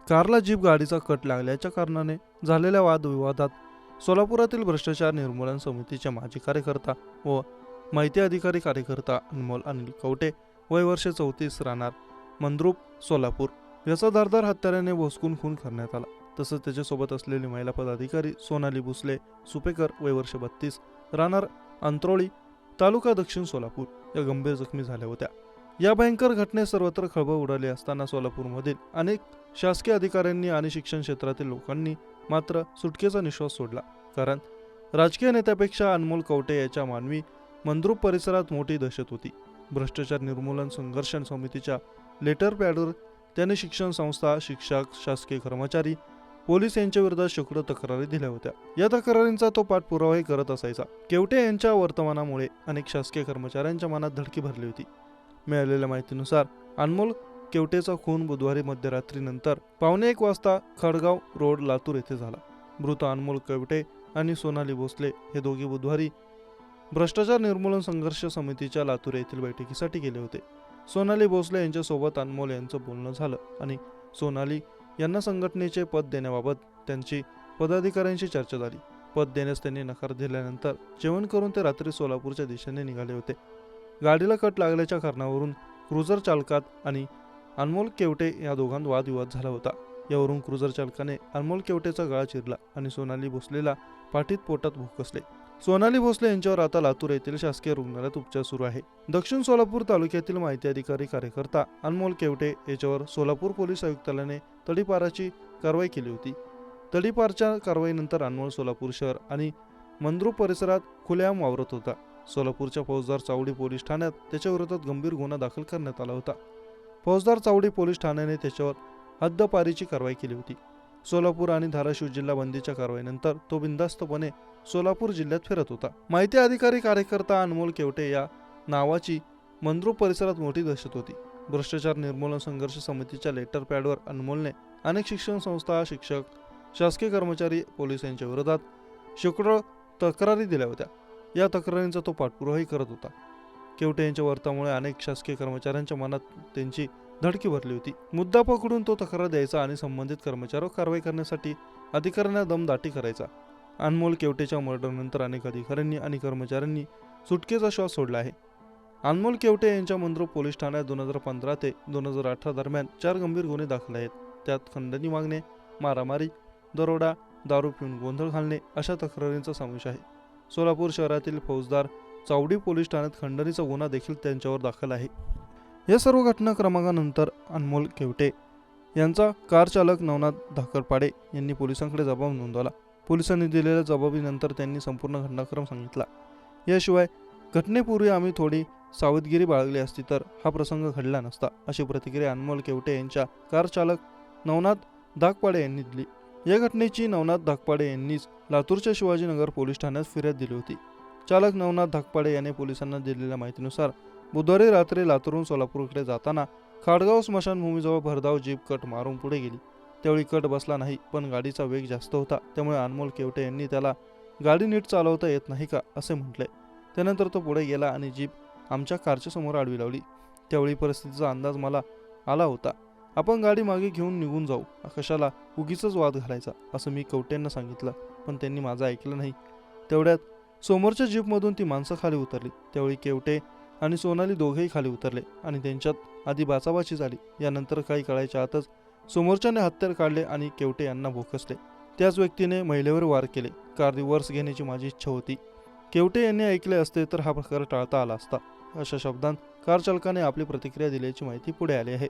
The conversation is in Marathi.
कारला जीप गाडीचा कट लागल्याच्या कारणाने झालेल्या वादविवादात सोलापुरातील भ्रष्टाचार निर्मूलन समितीचे माजी कार्यकर्ता व माहिती अधिकारी कार्यकर्ता अनमोल अनिल कवटे वय वर्ष 34 राहणार मंद्रुप सोलापूर याचा धारदार हत्याराने भोसकून खून करण्यात आला। तसंच त्याच्यासोबत असलेली महिला पदाधिकारी सोनाली भोसले सुपेकर वय वर्ष 32 राहणार अंत्रोळी तालुका दक्षिण सोलापूर या गंभीर जखमी झाल्या होत्या। या भयंकर घटनेत सर्वत्र खळबळ उडाली असताना सोलापूरमधील अनेक शासकीय अधिकाऱ्यांनी आणि शिक्षण क्षेत्रातील लोकांनी मात्र सुटकेचा निश्वास सोडला, कारण राजकीय नेत्यापेक्षा अनमोल कवटे याच्या मानवी मंद्रुप परिसरात मोठी दहशत होती। भ्रष्टाचार निर्मूलन संघर्ष समितीच्या लेटर पॅडवर त्याने शिक्षण संस्था, शिक्षक, शासकीय कर्मचारी, पोलीस यांच्या विरोधात शेकडो तक्रारी दिल्या होत्या। या तक्रारींचा तो पाठपुरावाही करत असायचा। केवटे यांच्या वर्तमानामुळे अनेक शासकीय कर्मचाऱ्यांच्या मनात धडकी भरली होती। मिळालेल्या माहितीनुसार अनमोल केवटेचा खून बुधवारी मध्यरात्रीनंतर 1:15 वाजता खडगाव रोड लातूर येथे झाला। मृत अनमोल केवटे आणि सोनाली भोसले हे दोघे बुधवारी भ्रष्टाचार निर्मूलन संघर्ष समितीच्या लातूर येथील बैठकीसाठी गेले होते। सोनाली भोसले यांच्यासोबत अनमोल यांचं बोलणं झालं आणि सोनाली यांना संघटनेचे पद देण्याबाबत त्यांची पदाधिकाऱ्यांशी चर्चा झाली। पद देण्यास त्यांनी नकार दिल्यानंतर जेवण करून ते रात्री सोलापूरच्या दिशेने निघाले होते। गाडीला कट लागल्याच्या कारणावरून क्रुझर चालकात आणि अनमोल केवटे या दोघांत वादविवाद झाला होता। यावरून क्रुझर चालकाने अनमोल केवटेचा गळा चिरला आणि सोनाली भोसलेला पाठीत पोटात भोसकसले। सोनाली भोसले यांच्यावर आता लातूर येथील शासकीय रुग्णालयात उपचार सुरू आहे। दक्षिण सोलापूर तालुक्यातील माहिती अधिकारी कार्यकर्ता अनमोल केवटे याच्यावर सोलापूर पोलीस आयुक्तालयाने तडीपाराची कारवाई केली होती। तडीपारच्या कारवाईनंतर अनमोल सोलापूर शहर आणि मंद्रुप परिसरात खुलेआम वावरत होता। सोलापूरच्या फौजदार चावडी पोलीस ठाण्यात त्याच्या विरोधात गंभीर गुन्हा दाखल करण्यात आला होता। फौजदार चावडी पोलीस ठाण्याने त्याच्यावर हद्दपारीची कारवाई केली होती। सोलापूर आणि धाराशिव जिल्हा बंदीच्या कारवाईनंतर तो बिनधास्तपणे सोलापूर जिल्ह्यात फिरत होता। माहिती अधिकारी कार्यकर्ता अनमोल केवटे या नावाची मंद्रुप परिसरात मोठी दहशत होती। भ्रष्टाचार निर्मूलन संघर्ष समितीच्या लेटर पॅडवर अनमोलने अनेक शिक्षण संस्था, शिक्षक, शासकीय कर्मचारी, पोलीस यांच्या विरोधात शेकडो तक्रारी दिल्या होत्या। या तक्रारींचा तो पाठपुरावाही करत होता। केवटे यांच्या वर्तनामुळे अनेक शासकीय कर्मचाऱ्यांच्या मनात त्यांची धडकी भरली होती। मुद्दा पकडून तो तक्रार द्यायचा आणि संबंधित कर्मचाऱ्यावर कारवाई करण्यासाठी अधिकाऱ्यांना दमदाटी करायचा। अनमोल केवटेच्या मर्डरनंतर अनेक अधिकाऱ्यांनी आणि कर्मचाऱ्यांनी सुटकेचा श्वास सोडला आहे। अनमोल केवटे यांच्या मंद्रुप पोलीस ठाण्यात 2015 ते 2018 दरम्यान 4 गंभीर गुन्हे दाखल आहेत। त्यात खंडणी मागणे, मारामारी, दरोडा, दारू पिऊन गोंधळ घालणे अशा तक्रारींचा समावेश आहे। सोलापूर शहरातील फौजदार चावडी पोलीस ठाण्यात खंडणीचा गुन्हा देखील त्यांच्यावर दाखल आहे। या सर्व घटनाक्रमांनंतर अनमोल केवटे यांचा कार चालक नवनाथ धाकरपाडे यांनी पोलिसांकडे जबाब नोंदवला। पोलिसांनी दिलेल्या जबाबीनंतर त्यांनी संपूर्ण घटनाक्रम सांगितला। याशिवाय घटनेपूर्वी आम्ही थोडी सावधगिरी बाळगली असती तर हा प्रसंग घडला नसता, अशी प्रतिक्रिया अनमोल केवटे यांच्या कार चालक नवनाथ धाकपाडे यांनी दिली। या घटनेची नवनाथ धाकपाडे यांनीच लातूरच्या शिवाजीनगर पोलीस ठाण्यात फिर्याद दिली होती। चालक नवनाथ धाकपाडे याने पोलिसांना दिलेल्या माहितीनुसार बुधवारी रात्री लातूरहून सोलापूरकडे जाताना खाडगाव स्मशानभूमीजवळ भरधाव जीप कट मारून पुढे गेली। त्यावेळी कट बसला नाही, पण गाडीचा वेग जास्त होता, त्यामुळे अनमोल केवटे यांनी त्याला गाडी नीट चालवता येत नाही का असे म्हटले। त्यानंतर तो पुढे गेला आणि जीप आमच्या कारच्या समोर आडवी लावली। त्यावेळी परिस्थितीचा अंदाज मला आला होता। आपण गाडी मागे घेऊन निघून जाऊ, कशाला उगीचच वाद घालायचा, असं मी कवटेंना सांगितलं, पण त्यांनी माझं ऐकलं नाही। तेवढ्यात समोरच्या जीपमधून ती माणसं खाली उतरली। त्यावेळी केवटे आणि सोनाली दोघेही खाली उतरले आणि त्यांच्यात आधी बाचाबाची झाली। यानंतर काही काळाच्या आतच समोरच्याने हत्यार काढले आणि केवटे यांना भोसकसले। त्याच व्यक्तीने महिलेवर वार केले। कार रिव्हर्स घेण्याची माझी इच्छा होती। केवटे यांनी ऐकले असते तर हा प्रकार टाळता आला असता, अशा शब्दांत कार चालकाने आपली प्रतिक्रिया दिल्याची माहिती पुढे आली आहे।